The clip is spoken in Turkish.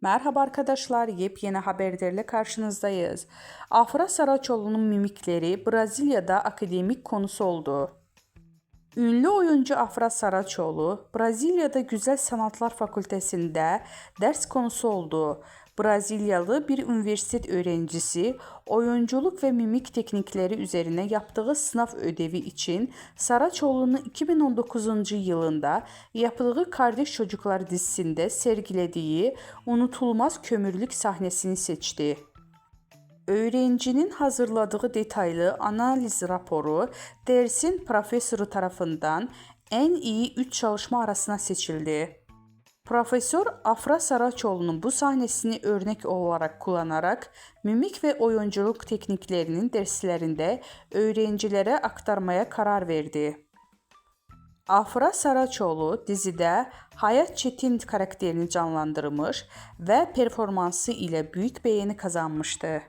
Merhaba arkadaşlar, yepyeni haberlerle karşınızdayız. Afra Saraçoğlu'nun mimikleri Brezilya'da akademik konusu oldu. Ünlü oyuncu Afra Saraçoğlu, Brezilya'da Güzel Sanatlar Fakültesinde ders konusu oldu. Brezilyalı bir üniversite öğrencisi oyunculuk ve mimik teknikleri üzerine yaptığı sınav ödevi için Saraçoğlu'nun 2019 yılında yaptığı Kardeş Çocuklar dizisinde sergilediği unutulmaz kömürlük sahnesini seçti. Öğrencinin hazırladığı detaylı analiz raporu dersin profesörü tarafından en iyi 3 çalışma arasına seçildi. Profesör Afra Saraçoğlu'nun bu sahnesini örnek olarak kullanarak mimik ve oyunculuk tekniklerinin derslerinde öğrencilere aktarmaya karar verdi. Afra Saraçoğlu dizide Hayat Çetin karakterini canlandırmış ve performansı ile büyük beğeni kazanmıştı.